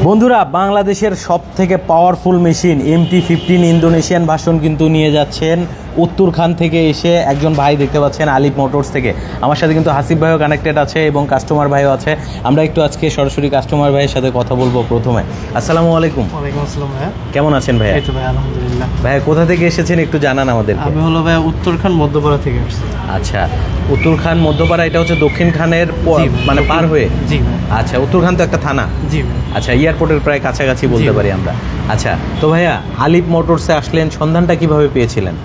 বন্ধুরা, বাংলাদেশের সবথেকে powerful machine MT-15 Indonesian version কিন্তু নিয়ে যাচ্ছেন উত্তরখান থেকে এসে একজন ভাই, দেখতে পাচ্ছেন আলিফ মোটরস থেকে। আমার সাথে কিন্তু হাসিব ভাইও কানেক্টেড আছে এবং কাস্টমার ভাইও আছে। আমরা একটু আজকে সরাসরি কাস্টমার ভাইয়ের সাথে কথা বলবো। প্রথমে আসসালামু আলাইকুম। ওয়ালাইকুম আসসালাম ভাইয়া, কেমন আছেন ভাইয়া? এই তো ভাই আলহামদুলিল্লাহ। ভাইয়া কোথা থেকে এসেছেন একটু জানান আমাদের। আমি হলো ভাইয়া উত্তরখান মধ্যপাড়া থেকে আসছি। আচ্ছা, উত্তরখান মধ্যপাড়া, এটা হচ্ছে দক্ষিণ খানের মানে পার হয়ে? জি ভাই। আচ্ছা, উত্তরখান তো একটা থানা? জি ভাই। আচ্ছা, এয়ারপোর্টের প্রায় কাছাকাছি বলতে পারি আমরা। আচ্ছা, তো ভাইয়া আলিফ মোটরসে আসলেন, সন্ধানটা কিভাবে পেয়েছিলেন?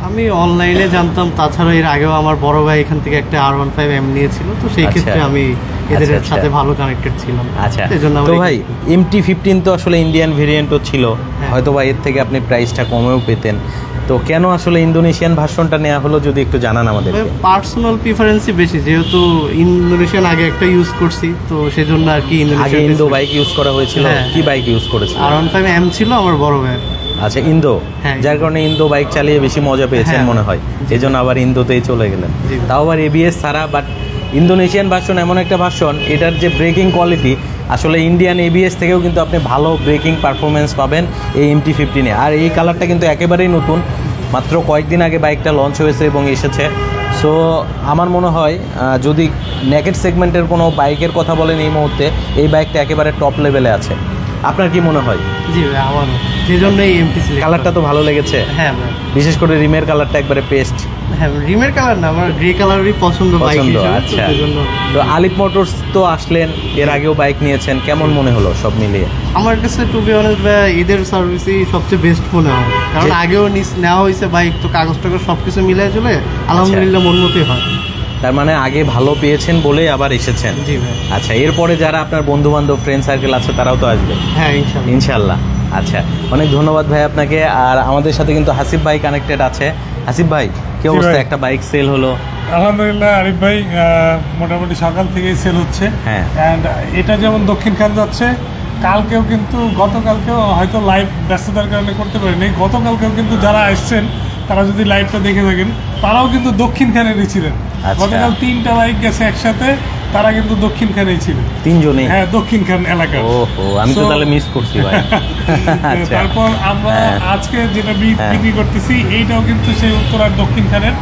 আমি অনলাইনে জানতাম, তাছাড়া এর আগেও আমার বড় ভাই এখান থেকে একটা R15M নিয়েছিল, তো সেই ক্ষেত্রে আমি এদের সাথে ভালো কানেক্টেড ছিলাম। আচ্ছা, এজন্য তো ভাই MT-15 তো আসলে ইন্ডিয়ান ভেরিয়েন্টও ছিল, হয়তো বা এর থেকে আপনি প্রাইসটা কমেও পেতেন, তো কেন আসলে ইন্দোনেশিয়ান ভার্সনটা নেওয়া হলো যদি একটু জানান আমাদের। পার্সোনাল প্রিফারেন্সই বেশি, যেহেতু ইন্দোনেশিয়ান আগে একটা ইউজ করছি, তো সেজন্য আর কি ইন্দো বাইক ইউজ করা হয়েছিল। কি বাইক ইউজ করেছিল? R15M ছিল আমার বড় ভাই। আচ্ছা, ইন্দো, যার কারণে ইন্দো বাইক চালিয়ে বেশি মজা পেয়েছেন মনে হয়, এই জন্য আবার ইন্দোতেই চলে গেলেন। তাও আবার ABS ছাড়া। বাট ইন্দোনেশিয়ান ভার্সন এমন একটা ভার্সন, এটার যে ব্রেকিং কোয়ালিটি আসলে ইন্ডিয়ান ABS থেকেও কিন্তু আপনি ভালো ব্রেকিং পারফরমেন্স পাবেন এই MT-15-এ। আর এই কালারটা কিন্তু একেবারেই নতুন, মাত্র কয়েকদিন আগে বাইকটা লঞ্চ হয়েছে এবং এসেছে। সো আমার মনে হয় যদি নেকেড সেগমেন্টের কোনো বাইকের কথা বলেন এই মুহূর্তে, এই বাইকটা একেবারে টপ লেভেলে আছে। আপনার কি মনে হয়? জি ভাই, আমারও সেই জন্যই MT কালারটা তো ভালো লেগেছে। হ্যাঁ ভাই, বিশেষ করে রিমের কালারটা একবারে পেস্ট। হ্যাঁ, রিমের কালার না, আমার গ্রে কালারই পছন্দ। আচ্ছা, তো আলিফ মোটরস তো আসলেন, এর আগেও বাইক নিয়েছেন, কেমন মনে হলো সব মিলিয়ে? আমার কাছে টু বি অনেস্ট ভাই, এদের সার্ভিসই সবচেয়ে বেস্ট মনে হয়, কারণ আগেও নেওয়া হয়েছে বাইক, তো কাগজ টাগজ সব কিছু মিলে চলে আলহামদুলিল্লাহ মন মতোই হয়। তার মানে আগে ভালো পেয়েছেন বলে আবার এসেছেন। জি ভাই। আচ্ছা, এরপরে যারা আপনার বন্ধু বান্ধব ফ্রেন্ড সার্কেল আছে তারাও তো আসবে? হ্যাঁ, ইনশাল্লাহ। আচ্ছা, অনেক ধন্যবাদ ভাই আপনাকে। আর আমাদের সাথে কিন্তু হাসিব ভাই কানেক্টেড আছে। হাসিব ভাই, কি অবস্থা? একটা বাইক সেল হলো আলহামদুলিল্লাহ। আরিফ ভাই, মোটামুটি সকাল থেকেই সেল হচ্ছে। হ্যাঁ, অ্যান্ড এটা যেমন দক্ষিণখান যাচ্ছে, কালকেও কিন্তু, গতকালকেও হয়তো লাইভ ব্যস্ততার কারণে করতে পারিনি, গতকালকেও কিন্তু যারা আসছেন তারা যদি লাইভটা দেখে থাকেন, তারাও কিন্তু দক্ষিণখানেরই ছিলেন। গতকাল 3টা বাইক গেছে একসাথে, তারা কিন্তু দক্ষিণখানেই ছিলেন, 3জনই। হ্যাঁ, দক্ষিণখান এলাকা। ওহো, আমি তো তাহলে মিস করছি ভাই। তারপর আমরা আজকে যেটা বিক্রি করতেছি, এইটাও কিন্তু সেই উত্তরার দক্ষিণখানের।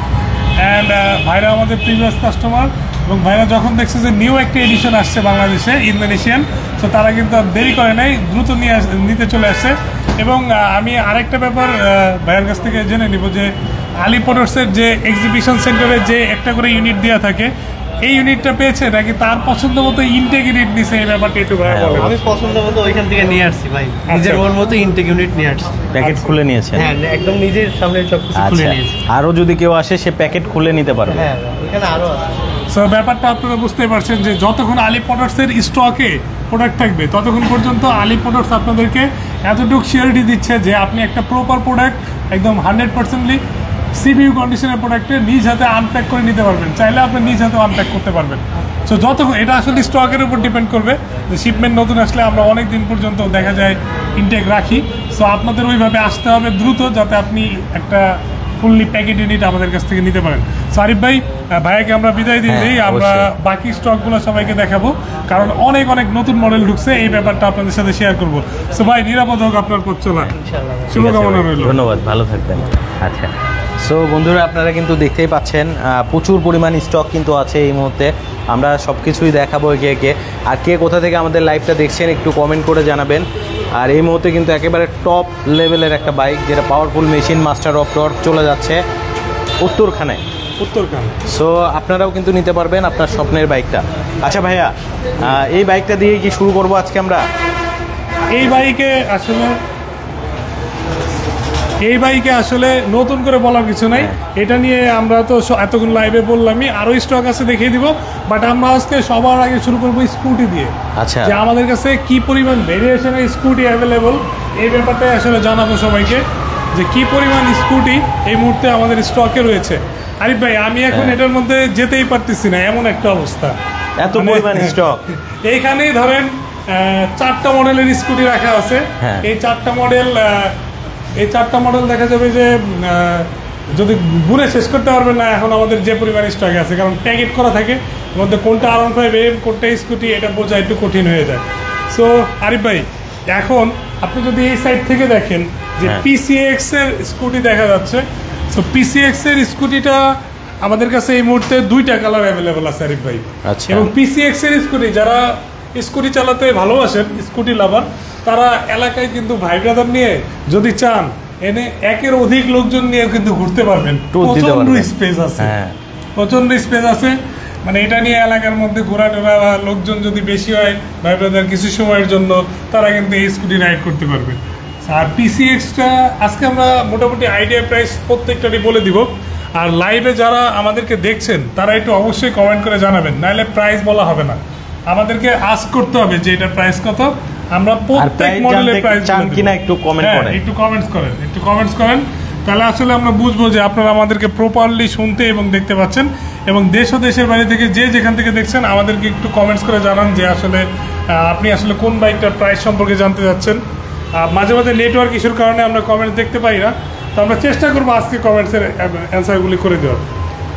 অ্যান্ড ভাইরা আমাদের প্রিভিয়াস কাস্টমার, এবং ভাইরা যখন দেখছে যে নিউ একটা এডিশন আসছে বাংলাদেশে ইন্দোনেশিয়ান, তো তারা কিন্তু আর দেরি করে নাই, দ্রুত নিতে চলে আসছে। এবং আমি আরেকটা ব্যাপার ভাইয়ের কাছ থেকে জেনে নিব যে আলিফ মোটরসের যে এক্সিবিশন সেন্টারে যে একটা করে ইউনিট দেওয়া থাকে, এই ইউনিটটা পেয়েছে নাকি তার পছন্দ মতো ইনটেক ইউনিট নিছে, এই ব্যাপারটা একটু ভাই বলেন। আমি পছন্দ মতো ওইখান থেকে নিয়ে আসছি ভাই, নিজের ওর মতো ইনটেক ইউনিট নিয়ে আসছি। প্যাকেট খুলে নিয়েছেন? হ্যাঁ, একদম নিজের সামনে সবকিছু খুলে নিয়েছি। আরও যদি কেউ আসে সে প্যাকেট খুলে নিতে পারবে? হ্যাঁ, এখানে আরও আছে। সো ব্যাপারটা আপনারা বুঝতে পারছেন যে যতক্ষণ আলিফ মোটরসের স্টকে প্রোডাক্ট থাকবে, ততক্ষণ পর্যন্ত আলিফ মোটরস আপনাদেরকে এতটুকু সিওরিটি দিচ্ছে যে আপনি একটা প্রপার প্রোডাক্ট একদম 100%লি CPU কন্ডিশনের প্রোডাক্টে নিজ হাতে আনপ্যাক করে নিতে পারবেন। চাইলে আপনি নিজ হাতে আনপ্যাক করতে পারবেন। সো যতক্ষণ, এটা আসলে স্টকের উপর ডিপেন্ড করবে, যে শিপমেন্ট নতুন আসলে আমরা অনেক দিন পর্যন্ত দেখা যায় ইনটেক রাখি। সো আপনাদের ওইভাবে আসতে হবে দ্রুত, যাতে আপনি একটা ফুললি প্যাকেট ইউনিট আমাদের কাছ থেকে নিতে পারেন। আরিফ ভাই, ভাইয়াকে আমরা বিদায় দিই, আমরা বাকি স্টকগুলো সবাইকে দেখাবো, কারণ অনেক অনেক নতুন মডেল ঢুকছে, এই ব্যাপারটা আপনাদের সাথে শেয়ার করবো। সো ভাই, নিরাপদ হোক আপনার পথ চলা, শুভকামনা রইল। ধন্যবাদ, ভালো থাকবেন। আচ্ছা, সো বন্ধুরা, আপনারা কিন্তু দেখতেই পাচ্ছেন প্রচুর পরিমাণ স্টক কিন্তু আছে এই মুহূর্তে। আমরা সব কিছুই দেখাবো একে একে। আর কে কোথা থেকে আমাদের লাইভটা দেখছেন একটু কমেন্ট করে জানাবেন। আর এই মুহূর্তে কিন্তু একেবারে টপ লেভেলের একটা বাইক, যেটা powerful machine, master of torque, চলে যাচ্ছে উত্তরখানে। সো আপনারাও কিন্তু নিতে পারবেন আপনার স্বপ্নের বাইকটা। আচ্ছা ভাইয়া, এই বাইকটা দিয়ে কি শুরু করবো আজকে আমরা? এই বাইকে আসলে নতুন করে বলার কিছু নাই, এটা নিয়ে আমরা তো এতক্ষণ লাইভে বললামই, আরও স্টক আছে দেখিয়ে দিব। বাট আমরা আজকে সবার আগে শুরু করবো স্কুটি দিয়ে। আচ্ছা, যে আমাদের কাছে কি পরিমাণ ভেরিয়েশনের স্কুটি অ্যাভেলেবল, এই ব্যাপারটাই আসলে জানাবো সবাইকে, যে কি পরিমাণ স্কুটি এই মুহূর্তে আমাদের স্টকে রয়েছে। আরিফ ভাই, আমি এখন এটার মধ্যে যেতেই পারতেছি না, এমন একটা অবস্থা, এত পরিমাণ স্টক। এইখানেই ধরেন 4টা মডেলের স্কুটি রাখা আছে। এই 4টা মডেল দেখা যাবে যে যদি গুনে শেষ করতে পারবেন না এখন আমাদের যে পরিমাণ স্টক আছে, কারণ ট্যাগেট করা থাকে এর মধ্যে কোনটা R15M কোনটা স্কুটি এটা বোঝা একটু কঠিন হয়ে যায়। সো আরিফ ভাই, এখন আপনি যদি এই সাইড থেকে দেখেন যে PCX এর স্কুটি দেখা যাচ্ছে। সো PCX এর স্কুটিটা আমাদের কাছে এই মুহূর্তে 2টা কালার অ্যাভেলেবল আছে আরিফ ভাই। আচ্ছা। এবং PCX এর স্কুটি যারা স্কুটি চালাতে ভালোবাসেন, স্কুটি লাভার, তারা এলাকায় কিন্তু ভাই ব্রাদার নিয়ে যদি চান এনে একের অধিক লোকজন নিয়ে কিন্তু ঘুরতে পারবেন। প্রচন্ড স্পেস আছে, প্রচন্ড স্পেস আছে। মানে এটা নিয়ে এলাকার মধ্যে ঘোরাটোরা লোকজন যদি বেশি হয় ভাই ব্রাদার কিছু সময়ের জন্য, তারা কিন্তু এই স্কুটি রাইড করতে পারবে। আর PCX-টা আজকে আমরা মোটামুটি আইডিয়া প্রাইস প্রত্যেকটারই বলে দিব। আর লাইভে যারা আমাদেরকে দেখছেন তারা একটু অবশ্যই কমেন্ট করে জানাবেন, নাহলে প্রাইস বলা হবে না, আমাদেরকে আস্ক করতে হবে যে এটার প্রাইস কত। আমরা প্রত্যেক মডেলের প্রাইস চান কিনা একটু কমেন্ট করেন, একটু কমেন্টস করেন, তাহলে আসলে আমরা বুঝবো যে আপনারা আমাদেরকে প্রপারলি শুনতে এবং দেখতে পাচ্ছেন। এবং দেশ ও দেশের বাইরে থেকে যে যেখান থেকে দেখছেন আমাদেরকে একটু কমেন্টস করে জানান যে আসলে আপনি আসলে কোন বাইকটার প্রাইস সম্পর্কে জানতে চাচ্ছেন। মাঝে মাঝে নেটওয়ার্ক ইস্যুর কারণে আমরা কমেন্টস দেখতে পাই না, তো আমরা চেষ্টা করবো আজকে কমেন্টসের অ্যান্সারগুলি করে দেওয়ার।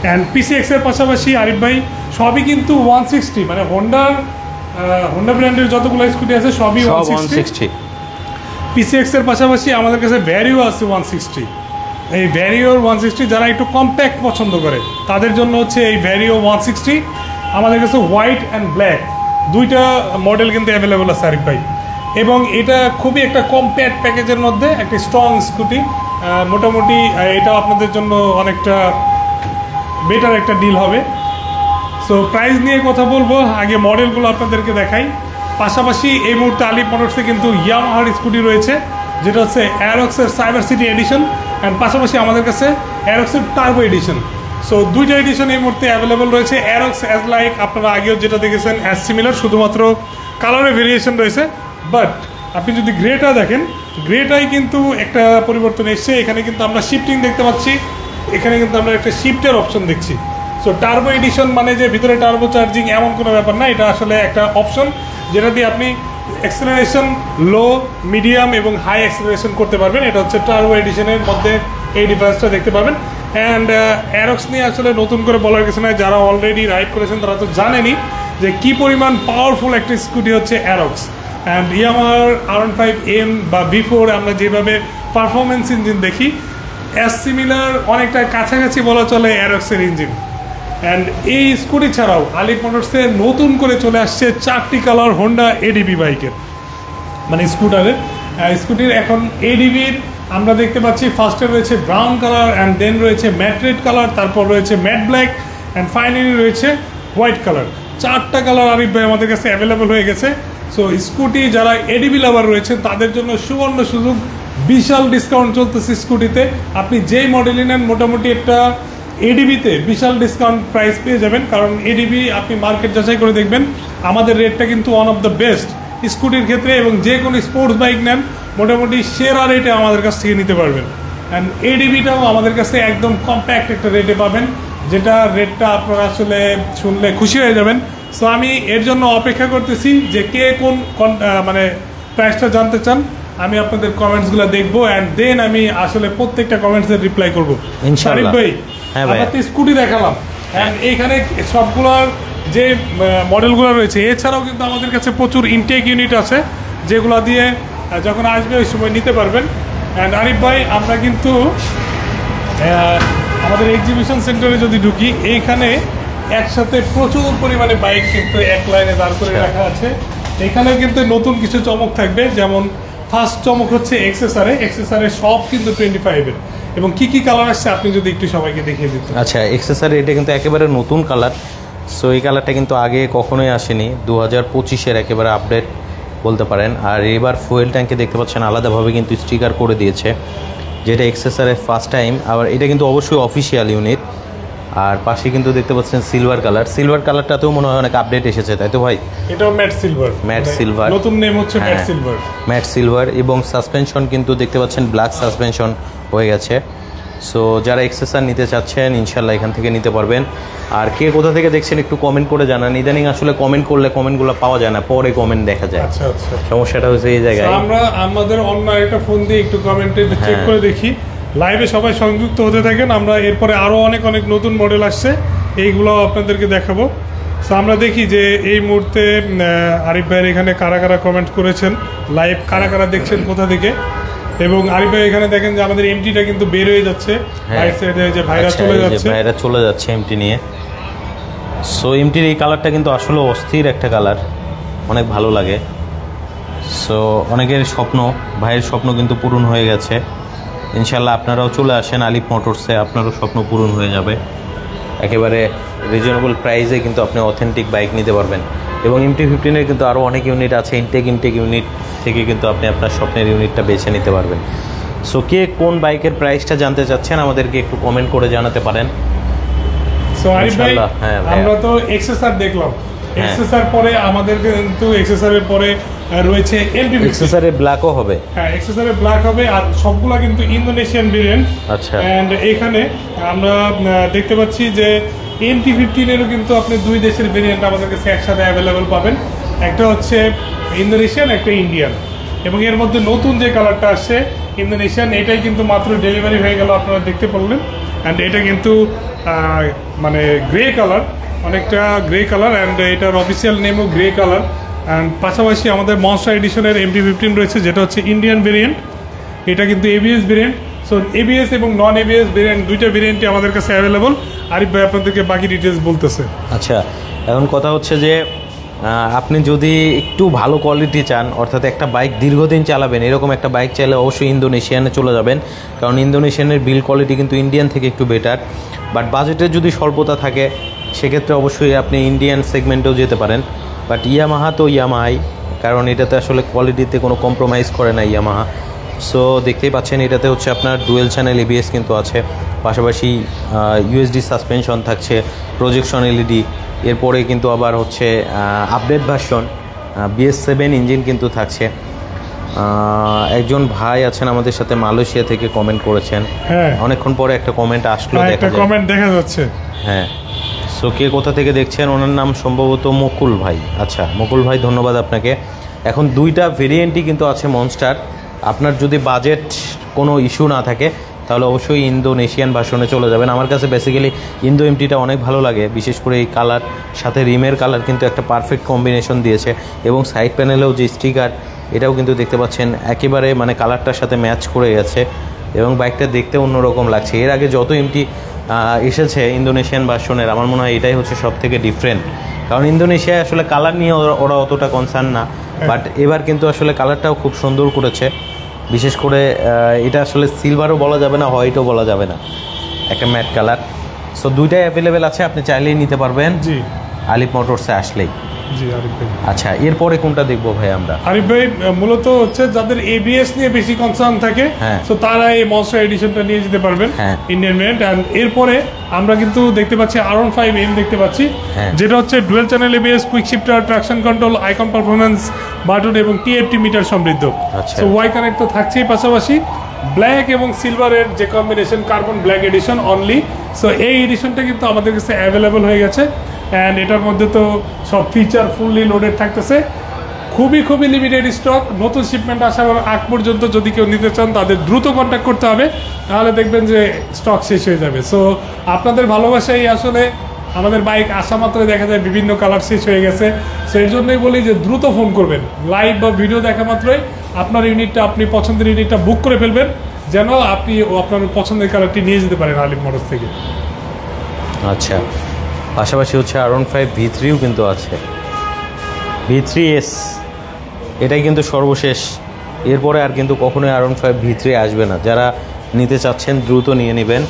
অ্যান্ড PCX এর পাশাপাশি আরিফ ভাই সবই কিন্তু 160, মানে হোন্ডা ব্র্যান্ডের যতগুলো স্কুটি আছে সবই 160। PCX এর পাশাপাশি আমাদের কাছে ভ্যারিও আছে 160। এই ভ্যারিওর 160 যারা একটু কম্প্যাক্ট পছন্দ করে তাদের জন্য হচ্ছে এই ভ্যারিও 160। আমাদের কাছে হোয়াইট অ্যান্ড ব্ল্যাক 2টা মডেল কিন্তু অ্যাভেলেবল আছে আরিফ ভাই। এবং এটা খুবই একটা কম্প্যাক্ট প্যাকেজের মধ্যে একটা স্ট্রং স্কুটি। মোটামুটি এটাও আপনাদের জন্য অনেকটা বেটার একটা ডিল হবে। সো প্রাইস নিয়ে কথা বলবো, আগে মডেলগুলো আপনাদেরকে দেখাই। পাশাপাশি এই মুহূর্তে আলিফ মোটরসে কিন্তু ইয়ামাহার স্কুটি রয়েছে, যেটা হচ্ছে অ্যারক্সের সাইবার সিটি এডিশন, অ্যান্ড পাশাপাশি আমাদের কাছে অ্যারক্সের টার্বো এডিশন। সো 2টা এডিশন এই মুহূর্তে অ্যাভেলেবল রয়েছে। অ্যারক্স অ্যাজ লাইক আপনারা আগেও যেটা দেখেছেন অ্যাজ সিমিলার, শুধুমাত্র কালারে ভেরিয়েশন রয়েছে। বাট আপনি যদি গ্রেটা দেখেন, গ্রেটাই কিন্তু একটা পরিবর্তন এসছে। এখানে কিন্তু আমরা শিফটিং দেখতে পাচ্ছি, এখানে কিন্তু আমরা একটা শিফটের অপশন দেখছি। সো টার্বো এডিশন মানে যে ভিতরে টার্বো চার্জিং এমন কোনো ব্যাপার না, এটা আসলে একটা অপশন যেটা দিয়ে আপনি অ্যাক্সেলারেশন লো, মিডিয়াম এবং হাই অ্যাক্সেলারেশন করতে পারবেন। এটা হচ্ছে টার্বো এডিশনের মধ্যে এই ডিফারেন্সটা দেখতে পাবেন। অ্যান্ড অ্যারক্স নিয়ে আসলে নতুন করে বলার কিছু নয়, যারা অলরেডি রাইড করেছেন তারা তো জানেনই যে কী পরিমাণ পাওয়ারফুল একটা স্কুটি হচ্ছে অ্যারক্স। অ্যান্ড ইয়ামাহার R15M বা V4 আমরা যেভাবে পারফরমেন্স ইঞ্জিন দেখি, অ্যাজ সিমিলার অনেকটা কাছাকাছি বলা চলে অ্যারক্সের ইঞ্জিন। অ্যান্ড এই স্কুটি ছাড়াও আলিফ মোটরসে নতুন করে চলে আসছে 4টি কালার হোন্ডা ADB বাইকের, মানে স্কুটারের। স্কুটির এখন ADBর আমরা দেখতে পাচ্ছি ফার্স্টে রয়েছে ব্রাউন কালার, অ্যান্ড দেন রয়েছে ম্যাট রেড কালার, তারপর রয়েছে ম্যাট ব্ল্যাক, অ্যান্ড ফাইনালি রয়েছে হোয়াইট কালার। 4টা কালার আরিফ ভাই আমাদের কাছে অ্যাভেলেবল হয়ে গেছে। সো স্কুটি যারা ADB লাভার রয়েছেন তাদের জন্য সুবর্ণ সুযোগ, বিশাল ডিসকাউন্ট চলতেছে স্কুটিতে। আপনি যেই মডেলই নেন মোটামুটি একটা ADB-তে বিশাল ডিসকাউন্ট প্রাইস পেয়ে যাবেন, কারণ ADB আপনি মার্কেট যাচাই করে দেখবেন আমাদের রেটটা কিন্তু ওয়ান অফ দ্য বেস্ট স্কুটির ক্ষেত্রে, এবং যে কোনো স্পোর্টস বাইক নেন মোটামুটি সেরা রেটে আমাদের কাছ থেকে নিতে পারবেন। অ্যান্ড ADB-টাও আমাদের কাছে একদম কম্প্যাক্ট একটা রেটে পাবেন, যেটা রেটটা আপনারা আসলে শুনলে খুশি হয়ে যাবেন। সো আমি এর জন্য অপেক্ষা করতেছি যে কে কোন মানে প্রাইসটা জানতে চান। আমি আপনাদের কমেন্টসগুলো দেখবো, অ্যান্ড দেন আমি আসলে প্রত্যেকটা কমেন্টসের রিপ্লাই করবো। ইনশাআল্লাহ ভাই, আমরা তো স্কুটি দেখালাম, অ্যান্ড এইখানে সবগুলোর যে মডেলগুলো রয়েছে, এছাড়াও কিন্তু আমাদের কাছে প্রচুর ইনটেক ইউনিট আছে যেগুলো দিয়ে যখন আসবে ওই সময় নিতে পারবেন। অ্যান্ড আরিফ ভাই, আমরা কিন্তু আমাদের এক্সিবিশন সেন্টারে যদি ঢুকি, এইখানে একসাথে প্রচুর পরিমাণে বাইক কিন্তু এক লাইনে দাঁড় করে রাখা আছে। এখানে কিন্তু নতুন কিছু চমক থাকবে, যেমন ফার্স্ট চমক হচ্ছে এক্সেসারে সব কিন্তু 25-এর, এবং কি কি কালার আসছে আপনি যদি একটু সবাইকে দেখিয়ে দিতেন। আচ্ছা, এক্সেসারি এটা কিন্তু একেবারে নতুন কালার। সো এই কালারটা কিন্তু আগে কখনোই আসেনি, 2025-এর একেবারে আপডেট বলতে পারেন। আর এবার ফুয়েল ট্যাঙ্কে দেখতে পাচ্ছেন আলাদাভাবে কিন্তু স্টিকার করে দিয়েছে, যেটা এক্সেসারের ফার্স্ট টাইম। আবার এটা কিন্তু অবশ্যই অফিসিয়াল ইউনিট। আর পাশে কিন্তু দেখতে পাচ্ছেন সিলভার কালারটাতেও মনে হয় অনেক আপডেট এসেছে, তাই তো ভাই? এটাও ম্যাট সিলভার, নতুন নেম হচ্ছে ম্যাট সিলভার। এবং সাসপেনশন কিন্তু দেখতে পাচ্ছেন ব্ল্যাক সাসপেনশন হয়ে গেছে। সো যারা এক্সেসার নিতে চাচ্ছেন ইনশাল্লাহ এখান থেকে নিতে পারবেন। আর কে কোথা থেকে দেখছেন একটু কমেন্ট করে জানান। ইদানিং আসলে কমেন্ট করলে কমেন্টগুলো পাওয়া যায় না, পরে কমেন্ট দেখা যায়। সমস্যাটা হচ্ছে এই জায়গায়। আমরা আমাদের অন্য একটা ফোন দিয়ে একটু কমেন্টে চেক করে দেখি লাইভে সবাই সংযুক্ত হতে থাকেন। আমরা এরপরে আরও অনেক অনেক নতুন মডেল আসছে, এইগুলো আপনাদেরকে দেখাবো। সো আমরা দেখি যে এই মুহূর্তে আরিফ ভাইয়ের এখানে কারা কারা কমেন্ট করেছেন, লাইভ কারা কারা দেখছেন কোথা থেকে। এবং আরিফ ভাই এখানে দেখেন যে আমাদের এমটিটা কিন্তু বের হয়ে যাচ্ছে, রাইট সাইডে যে ভাইরা চলে যাচ্ছে, ভাইরা চলে যাচ্ছে এমটি নিয়ে। সো এমটির এই কালারটা কিন্তু আসলে অস্থির একটা কালার, অনেক ভালো লাগে। সো অনেকের স্বপ্ন, ভাইয়ের স্বপ্ন কিন্তু পূরণ হয়ে গেছে। ইনশাল্লাহ আপনারাও চলে আসেন আলিফ মোটরসে, আপনারও স্বপ্ন পূরণ হয়ে যাবে। একেবারে রিজনেবল প্রাইসে কিন্তু আপনি অথেন্টিক বাইক নিতে পারবেন। এবং MT-15-এর কিন্তু আরও অনেক ইউনিট আছে, ইনটেক ইউনিট থেকে কিন্তু আপনি আপনার স্বপ্নের ইউনিটটা বেছে নিতে পারবেন। সো কে কোন বাইকের প্রাইসটা জানতে চাচ্ছেন আমাদেরকে একটু কমেন্ট করে জানাতে পারেন। সো আরিফ ভাই, আমরা তো এক্সএসআর দেখলাম, এক্সএসআর পরে আমাদের কিন্তু এক্সএসআরের পরে রয়েছে MT-15। এক্সেসরে ব্ল্যাকও হবে, হ্যাঁ এক্সেসরে ব্ল্যাক হবে, আর সবগুলা কিন্তু ইন্দোনেশিয়ান ভেরিয়েন্ট। আচ্ছা, এন্ড এখানে আমরা দেখতে পাচ্ছি যে MT-15-এরও কিন্তু আপনি দুই দেশের ভেরিয়েন্ট আমাদের কাছে একসাথে অ্যাভেলেবল পাবেন। একটা হচ্ছে ইন্দোনেশিয়ান, একটা ইন্ডিয়ান। এবং এর মধ্যে নতুন যে কালারটা আসছে ইন্দোনেশিয়ান, এটাই কিন্তু মাত্র ডেলিভারি হয়ে গেল, আপনারা দেখতে পারলেন। অ্যান্ড এটা কিন্তু মানে গ্রে কালার, অনেকটা গ্রে কালার, অ্যান্ড এটার অফিসিয়াল নেমও গ্রে কালার। অ্যান্ড পাশাপাশি আমাদের মনস্টার এডিশনের MT-15 রয়েছে, যেটা হচ্ছে ইন্ডিয়ান ভেরিয়েন্ট। এটা কিন্তু ABS ভেরিয়েন্ট। সো ABS এবং নন ABS ভেরিয়েন্ট দুইটা ভেরিয়েন্টই আমাদের কাছে অ্যাভেলেবল। আরিফ ভাই আপনাদেরকে বাকি ডিটেলস বলতেছে। আচ্ছা, এখন কথা হচ্ছে যে আপনি যদি একটু ভালো কোয়ালিটি চান, অর্থাৎ একটা বাইক দীর্ঘদিন চালাবেন, এরকম একটা বাইক চাইলে অবশ্যই ইন্দোনেশিয়ানে চলে যাবেন, কারণ ইন্দোনেশিয়ানের বিল কোয়ালিটি কিন্তু ইন্ডিয়ান থেকে একটু বেটার। বাট বাজেটের যদি স্বল্পতা থাকে সেক্ষেত্রে অবশ্যই আপনি ইন্ডিয়ান সেগমেন্টেও যেতে পারেন। বাট ইয়ামাহা তো ইয়ামাহাই, কারণ এটাতে আসলে কোয়ালিটিতে কোনো কম্প্রোমাইজ করে না ইয়ামাহা। সো দেখতেই পাচ্ছেন এটাতে হচ্ছে আপনার ডুয়েল চ্যানেল ABS কিন্তু আছে, পাশাপাশি USD সাসপেনশন থাকছে, প্রজেকশন LED, এরপরে কিন্তু আবার হচ্ছে আপডেট ভার্সন BS7 ইঞ্জিন কিন্তু থাকছে। একজন ভাই আছেন আমাদের সাথে মালয়েশিয়া থেকে কমেন্ট করেছেন, হ্যাঁ অনেকক্ষণ পরে একটা কমেন্ট আসলো, একটা কমেন্ট দেখা যাচ্ছে। হ্যাঁ, সো কে কোথা থেকে দেখছেন, ওনার নাম সম্ভবত মুকুল ভাই। আচ্ছা মুকুল ভাই, ধন্যবাদ আপনাকে। এখন দুইটা ভেরিয়েন্টই কিন্তু আছে মনস্টার। আপনার যদি বাজেট কোনো ইস্যু না থাকে তাহলে অবশ্যই ইন্দোনেশিয়ান ভার্সনে চলে যাবেন। আমার কাছে বেসিক্যালি ইন্দো MT-টা অনেক ভালো লাগে, বিশেষ করে এই কালার সাথে রিমের কালার কিন্তু একটা পারফেক্ট কম্বিনেশন দিয়েছে। এবং সাইড প্যানেলেও যে স্টিকার, এটাও কিন্তু দেখতে পাচ্ছেন একেবারে মানে কালারটার সাথে ম্যাচ করে গেছে, এবং বাইকটা দেখতে অন্যরকম লাগছে। এর আগে যত MT এসেছে ইন্দোনেশিয়ান ভার্সনের, আমার মনে হয় এটাই হচ্ছে সব থেকে ডিফারেন্ট, কারণ ইন্দোনেশিয়ায় আসলে কালার নিয়ে ওরা অতটা কনসার্ন না। বাট এবার কিন্তু আসলে কালারটাও খুব সুন্দর করেছে, বিশেষ করে এটা আসলে সিলভারও বলা যাবে না, হোয়াইটও বলা যাবে না, একটা ম্যাট কালার। সো দুইটাই অ্যাভেলেবেল আছে, আপনি চাইলেই নিতে পারবেন জি আলিফ মোটরসে আসলেই। জি আরিফ ভাই, আচ্ছা এরপরে কোনটা দেখবো ভাই আমরা? আরিফ ভাই মূলত হচ্ছে যাদের ABS নিয়ে বেশি কনসার্ন থাকে, তো তারা এই মনস্টার এডিশনটা নিয়ে যেতে পারবেন, ইন্ডিয়ান ভেরিয়েন্ট। এন্ড এরপরে আমরা কিন্তু দেখতে পাচ্ছি R15M দেখতে পাচ্ছি, যেটা হচ্ছে dual channel ABS, quick shifter, traction control, icon performance button এবং TFT মিটার সমৃদ্ধ। সো ওয়াই কানেক্ট তো থাকছেই, পাশাপাশি ব্ল্যাক এবং সিলভারের যে combination, carbon black addition only. So এই এডিশনটা কিন্তু আমাদের কাছে অ্যাভেলেবল হয়ে গেছে। অ্যান্ড এটার মধ্যে তো সব ফিচার ফুললি লোডেড থাকতেছে, খুবই লিমিটেড স্টক। নতুন শিপমেন্ট আসার আগ পর্যন্ত যদি কেউ নিতে চান তাদের দ্রুত কন্ট্যাক্ট করতে হবে, তাহলে দেখবেন যে স্টক শেষ হয়ে যাবে। সো আপনাদের ভালোবাসাই আসলে আমাদের বাইক আসা মাত্রই দেখা যায় বিভিন্ন কালার শেষ হয়ে গেছে। সো এর জন্যই বলি যে দ্রুত ফোন করবেন, লাইভ বা ভিডিও দেখা মাত্রই আপনার ইউনিটটা, আপনি পছন্দের ইউনিটটা বুক করে ফেলবেন, যেন আপনি আপনার পছন্দের কালারটি নিয়ে যেতে পারেন আলিফ মোটরস থেকে। আচ্ছা, পাশাপাশি হচ্ছে R15 V3ও কিন্তু আছে, V3S, এটাই কিন্তু সর্বশেষ। এরপরে আর কিন্তু কখনোই R15 V3 আসবে না। যারা নিতে চাচ্ছেন দ্রুত নিয়ে নেবেন।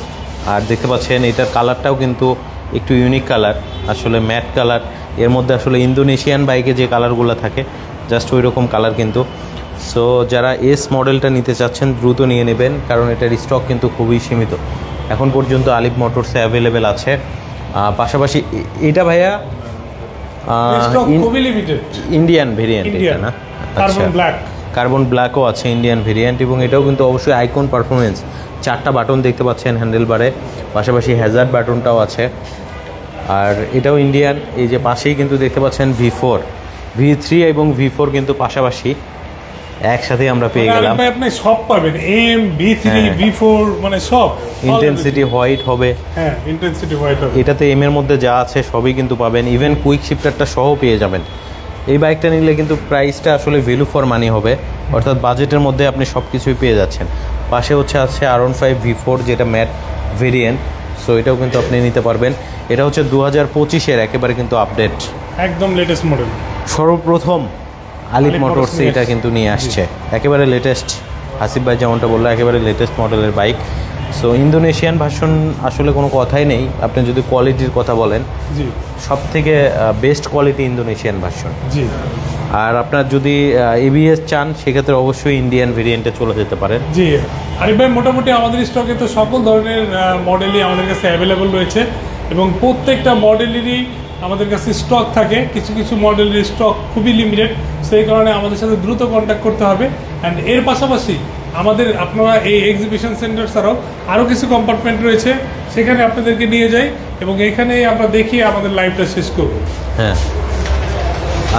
আর দেখতে পাচ্ছেন এটার কালারটাও কিন্তু একটু ইউনিক কালার, আসলে ম্যাট কালার। এর মধ্যে আসলে ইন্দোনেশিয়ান বাইকে যে কালারগুলো থাকে জাস্ট ওই রকম কালার কিন্তু। সো যারা S মডেলটা নিতে চাচ্ছেন দ্রুত নিয়ে নেবেন, কারণ এটার স্টক কিন্তু খুবই সীমিত। এখন পর্যন্ত আলিফ মোটরসে অ্যাভেলেবেল আছে। পাশাপাশি এটা ভাইয়া ইন্ডিয়ান ভেরিয়েন্ট, এটা না? আচ্ছা, কার্বন ব্ল্যাকও আছে ইন্ডিয়ান ভেরিয়েন্ট, এবং এটাও কিন্তু অবশ্যই আইকন পারফরমেন্স। 4টা বাটন দেখতে পাচ্ছেন হ্যান্ডেলবারে, পাশাপাশি হ্যাজার্ড বাটনটাও আছে। আর এটাও ইন্ডিয়ান। এই যে পাশেই কিন্তু দেখতে পাচ্ছেন V4, V3 এবং V4 কিন্তু পাশাপাশি। একসাথেই আমরা পেয়ে গেলাম। ভাই আপনি সব পাবেন, এম B3 B4 মানে সব। ইন্টেন্সিটি হোয়াইট হবে, হ্যাঁ ইন্টেন্সিটি হোয়াইট হবে। এটাতে এম এর মধ্যে যা আছে সবই কিন্তু পাবেন, ইভেন কুইক শিফটারটা সহ পেয়ে যাবেন। এই বাইকটা নিলে কিন্তু প্রাইসটা আসলে ভ্যালু ফর মানি হবে, অর্থাৎ বাজেটের মধ্যে আপনি সব কিছুই পেয়ে যাচ্ছেন। পাশে হচ্ছে আছে R15 V4 যেটা ম্যাট ভেরিয়েন্ট, সো এটাও কিন্তু আপনি নিতে পারবেন। এটা হচ্ছে 2025-এর একেবারে কিন্তু আপডেট, একদম লেটেস্ট মডেল। সর্বপ্রথম আলিফ মোটরস এটা কিন্তু নিয়ে আসছে, একেবারে লেটেস্ট। হাসিব ভাই যেমনটা বললো একেবারে লেটেস্ট মডেলের বাইক। সো ইন্দোনেশিয়ান ভার্সন আসলে কোনো কথাই নেই, আপনি যদি কোয়ালিটির কথা বলেন জি সব থেকে বেস্ট কোয়ালিটি ইন্দোনেশিয়ান ভার্সন। জি। আর আপনার যদি ABS চান সেক্ষেত্রে অবশ্যই ইন্ডিয়ান ভেরিয়েন্টে চলে যেতে পারেন। জি আরিফ ভাই, মোটামুটি আমাদের স্টকে তো সকল ধরনের মডেলই আমাদের কাছে অ্যাভেলেবল রয়েছে এবং প্রত্যেকটা মডেলেরই আমাদের কাছে স্টক থাকে। কিছু কিছু মডেলের স্টক খুবই লিমিটেড, সেই কারণে আমাদের সাথে দ্রুত কন্ট্যাক্ট করতে হবে। অ্যান্ড এর পাশাপাশি আপনারা এই এক্সিবিশন সেন্টার ছাড়াও আরও কিছু কম্পার্টমেন্ট রয়েছে, সেখানে আপনাদেরকে নিয়ে যাই এবং এখানেই আমরা দেখিয়ে আমাদের লাইভটা শেষ করব। হ্যাঁ,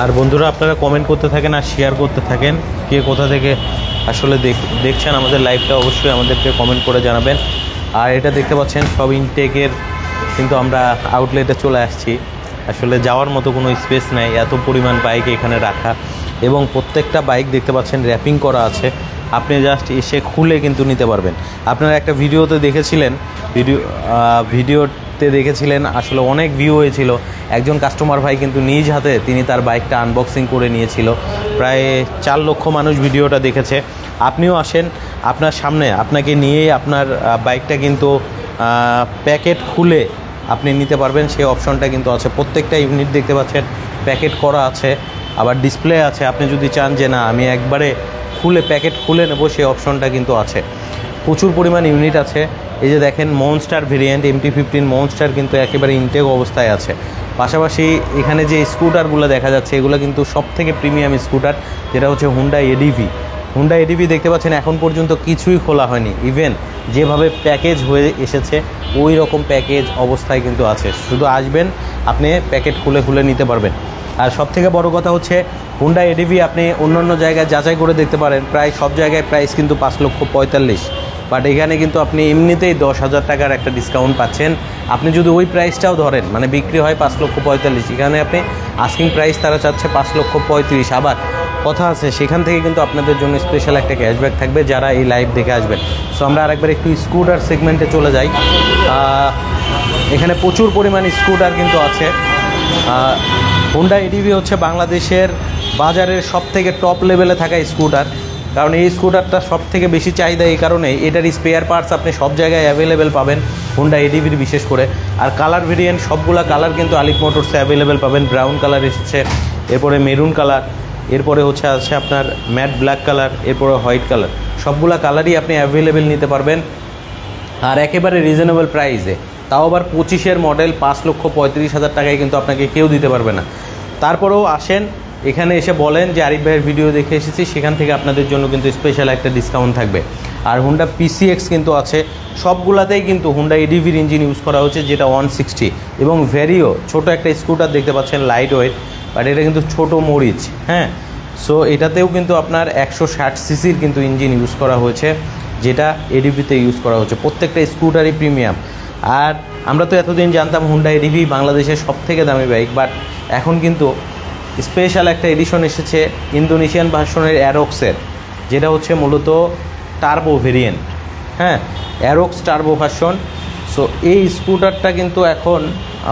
আর বন্ধুরা আপনারা কমেন্ট করতে থাকেন আর শেয়ার করতে থাকেন, কে কোথা থেকে আসলে দেখছেন আমাদের লাইভটা অবশ্যই আমাদেরকে কমেন্ট করে জানাবেন। আর এটা দেখতে পাচ্ছেন সব ইনটেকের কিন্তু আমরা আউটলেটে চলে আসছি, আসলে যাওয়ার মতো কোনো স্পেস নেই, এত পরিমাণ বাইক এখানে রাখা এবং প্রত্যেকটা বাইক দেখতে পাচ্ছেন র্যাপিং করা আছে, আপনি জাস্ট এসে খুলে কিন্তু নিতে পারবেন। আপনারা একটা ভিডিওতে দেখেছিলেন, ভিডিওতে দেখেছিলেন আসলে অনেক ভিউ হয়েছিল, একজন কাস্টমার ভাই কিন্তু নিজ হাতে তিনি তার বাইকটা আনবক্সিং করে নিয়েছিল, প্রায় 4 লক্ষ মানুষ ভিডিওটা দেখেছে। আপনিও আসেন, আপনার সামনে আপনাকে নিয়েই আপনার বাইকটা কিন্তু প্যাকেট খুলে আপনি নিতে পারবেন, সেই অপশনটা কিন্তু আছে। প্রত্যেকটা ইউনিট দেখতে পাচ্ছেন প্যাকেট করা আছে, আবার ডিসপ্লে আছে। আপনি যদি চান যে না আমি একবারে খুলে প্যাকেট খুলে নেব, সেই অপশনটা কিন্তু আছে। প্রচুর পরিমাণ ইউনিট আছে। এই যে দেখেন মনস্টার ভেরিয়েন্ট MT-15 মনস্টার কিন্তু একেবারে ইনটেক অবস্থায় আছে। পাশাপাশি এখানে যে স্কুটারগুলো দেখা যাচ্ছে এগুলো কিন্তু সব থেকে প্রিমিয়াম স্কুটার, যেটা হচ্ছে হুন্ডা এডিভি দেখতে পাচ্ছেন এখন পর্যন্ত কিছুই খোলা হয়নি, ইভেন যেভাবে প্যাকেজ হয়ে এসেছে ওই রকম প্যাকেজ অবস্থায় কিন্তু আছে। শুধু আসবেন, আপনি প্যাকেট খুলে খুলে নিতে পারবেন। আর সব থেকে বড় কথা হচ্ছে হুন্ডা এডিভি আপনি অন্যান্য জায়গায় যাচাই করে দেখতে পারেন, প্রায় সব জায়গায় প্রাইস কিন্তু 5,45,000, বাট এখানে কিন্তু আপনি এমনিতেই 10,000 টাকার একটা ডিসকাউন্ট পাচ্ছেন। আপনি যদি ওই প্রাইসটাও ধরেন, মানে বিক্রি হয় 5,45,000, এখানে আপনি আস্কিং প্রাইস তারা চাচ্ছে 5,35,000। আবার কথা আছে সেখান থেকে কিন্তু আপনাদের জন্য স্পেশাল একটা ক্যাশব্যাক থাকবে যারা এই লাইভ দেখে আসবেন। সো আমরা আরেকবার একটু স্কুটার সেগমেন্টে চলে যাই। এখানে প্রচুর পরিমাণ স্কুটার কিন্তু আছে। হুন্ডা এডিভি হচ্ছে বাংলাদেশের বাজারের সব থেকে টপ লেভেলে থাকা স্কুটার, কারণ এই স্কুটারটা সব থেকে বেশি চাহিদা এই কারণে এটার স্পেয়ার পার্টস আপনি সব জায়গায় অ্যাভেলেবেল পাবেন, হুন্ডা এডিভির বিশেষ করে। আর কালার ভেরিয়েন্ট সবগুলা কালার কিন্তু আলিফ মোটরসে অ্যাভেলেবেল পাবেন। ব্রাউন কালার এসেছে, এরপরে মেরুন কালার, এরপরে হচ্ছে আছে আপনার ম্যাট ব্ল্যাক কালার, এরপরে হোয়াইট কালার, সবগুলা কালারই আপনি অ্যাভেলেবেল নিতে পারবেন আর একেবারে রিজনেবল প্রাইসে। তাও আবার 25-এর মডেল 5,35,000 টাকায় কিন্তু আপনাকে কেউ দিতে পারবে না। তারপরেও আসেন, এখানে এসে বলেন যে আরিফ ভাইয়ের ভিডিও দেখে এসেছি, সেখান থেকে আপনাদের জন্য কিন্তু স্পেশাল একটা ডিসকাউন্ট থাকবে। আর হুন্ডা PCX কিন্তু আছে, সবগুলাতেই কিন্তু হুন্ডা এডিভির ইঞ্জিন ইউজ করা হচ্ছে, যেটা 160 এবং ভেরিও ছোট একটা স্কুটার দেখতে পাচ্ছেন, লাইট ওয়েট, বাট এটা কিন্তু ছোট মরিচ। হ্যাঁ, সো এটাতেও কিন্তু আপনার 160 সিসির কিন্তু ইঞ্জিন ইউজ করা হয়েছে, যেটা এডিভিতে ইউজ করা হচ্ছে। প্রত্যেকটা স্কুটারই প্রিমিয়াম। আর আমরা তো এতদিন জানতাম হুন্ডা এডিভি বাংলাদেশের সব থেকে দামি বাইক, বাট এখন কিন্তু স্পেশাল একটা এডিশন এসেছে ইন্দোনেশিয়ান ভার্সনের অ্যারক্সের, যেটা হচ্ছে মূলত টার্বো ভেরিয়েন্ট। হ্যাঁ, অ্যারক্স টার্বো ভার্সন। সো এই স্কুটারটা কিন্তু এখন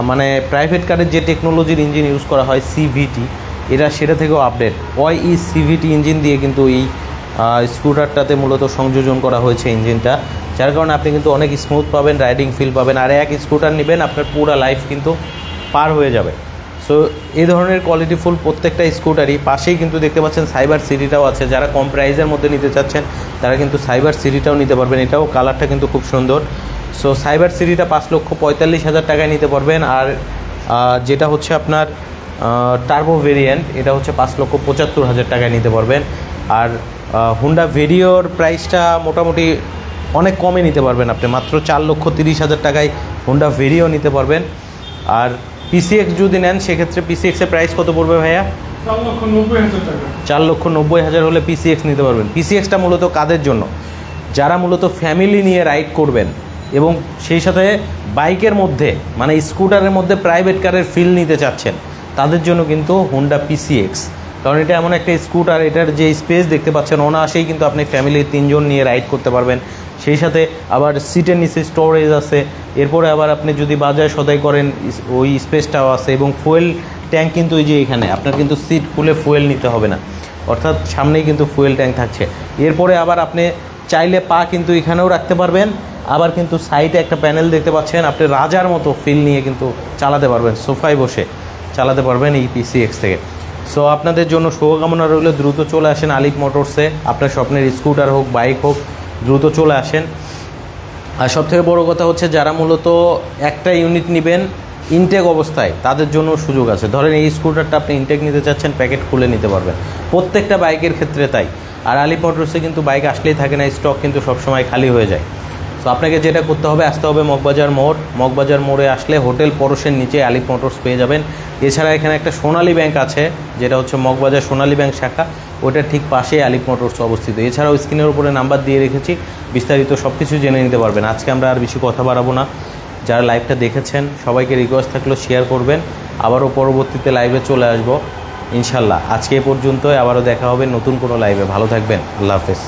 মানে প্রাইভেট কারের যে টেকনোলজির ইঞ্জিন ইউজ করা হয় CVT, এটা সেটা থেকেও আপডেট OE CVT ইঞ্জিন দিয়ে কিন্তু এই স্কুটারটাতে মূলত সংযোজন করা হয়েছে ইঞ্জিনটা, যার কারণে আপনি কিন্তু অনেক স্মুথ পাবেন, রাইডিং ফিল পাবেন। আর এক স্কুটার নেবেন আপনার পুরো লাইফ কিন্তু পার হয়ে যাবে। সো এই ধরনের কোয়ালিটিফুল প্রত্যেকটা স্কুটারই। পাশেই কিন্তু দেখতে পাচ্ছেন সাইবার সিটিটাও আছে, যারা কম প্রাইসের মধ্যে নিতে চাচ্ছেন তারা কিন্তু সাইবার সিটিটাও নিতে পারবেন। এটাও কালারটা কিন্তু খুব সুন্দর। সো সাইবার সিটিটা 5,45,000 টাকায় নিতে পারবেন। আর যেটা হচ্ছে আপনার টার্বো ভেরিয়েন্ট, এটা হচ্ছে 5,75,000 টাকায় নিতে পারবেন। আর হুন্ডা ভেরিওর প্রাইসটা মোটামুটি অনেক কমে নিতে পারবেন, আপনি মাত্র 4,30,000 টাকায় হুন্ডা ভেরিও নিতে পারবেন। আর PCX যদি নেন সেক্ষেত্রে PCX এর প্রাইস কত পড়বে ভাইয়া? 4,90,000 টাকা। 4,90,000 হলে PCX নিতে পারবেন। PCXটা মূলত কাদের জন্য? যারা মূলত ফ্যামিলি নিয়ে রাইড করবেন এবং সেই সাথে বাইকের মধ্যে মানে স্কুটারের মধ্যে প্রাইভেট কারের ফিল নিতে চাচ্ছেন, তাদের জন্য কিন্তু হোন্ডা PCX। কারণ এটা এমন একটা স্কুটার, এটার যে স্পেস দেখতে পাচ্ছেন অনায়াসেই কিন্তু আপনি ফ্যামিলির 3 জন নিয়ে রাইড করতে পারবেন। সেই সাথে আবার সিটের নিচে স্টোরেজ আছে, এরপরে আবার আপনি যদি বাজার সদাই করেন ওই স্পেসটাও আছে, এবং ফুয়েল ট্যাঙ্ক কিন্তু ওই যে এখানে আপনার কিন্তু সিট খুলে ফুয়েল নিতে হবে না, অর্থাৎ সামনেই কিন্তু ফুয়েল ট্যাঙ্ক থাকছে। এরপরে আবার আপনি চাইলে পা কিন্তু এখানেও রাখতে পারবেন, আবার কিন্তু সাইডে একটা প্যানেল দেখতে পাচ্ছেন, আপনি রাজার মতো ফিল নিয়ে কিন্তু চালাতে পারবেন, সোফায় বসে চালাতে পারবেন এই PCX থেকে। সো আপনাদের জন্য শুভকামনা রইল, দ্রুত চলে আসেন আলিফ মোটরসে, আপনার স্বপ্নের স্কুটার হোক বাইক হোক দ্রুত চলে আসেন। আর সবথেকে বড় কথা হচ্ছে যারা মূলত একটা ইউনিট নেবেন ইনটেক অবস্থায়, তাদের জন্য সুযোগ আছে। ধরেন এই স্কুটারটা আপনি ইনটেক নিতে চাচ্ছেন, প্যাকেট খুলে নিতে পারবেন, প্রত্যেকটা বাইকের ক্ষেত্রে তাই। আর আলিফ মোটরসে কিন্তু বাইক আসলেই থাকে না, স্টক কিন্তু সবসময় খালি হয়ে যায়। তো আপনাকে যেটা করতে হবে, আসতে হবে মগবাজার মোড়, মগবাজার মোড়ে আসলে হোটেল পরশের নিচে আলিফ মোটরস পেয়ে যাবেন। এছাড়া এখানে একটা সোনালী ব্যাংক আছে, যেটা হচ্ছে মগবাজার সোনালী ব্যাংক শাখা, ওটার ঠিক পাশেই আলিফ মোটরস অবস্থিত। এছাড়াও স্ক্রিনের উপরে নাম্বার দিয়ে রেখেছি, বিস্তারিত সব কিছু জেনে নিতে পারবেন। আজকে আমরা আর বেশি কথা বাড়াবো না, যারা লাইভটা দেখেছেন সবাইকে রিকোয়েস্ট থাকলো শেয়ার করবেন, আবারও পরবর্তীতে লাইভে চলে আসবো ইনশাল্লাহ। আজকে এ পর্যন্তই, আবারও দেখা হবে নতুন কোনো লাইভে। ভালো থাকবেন, আল্লাহ হাফেজ।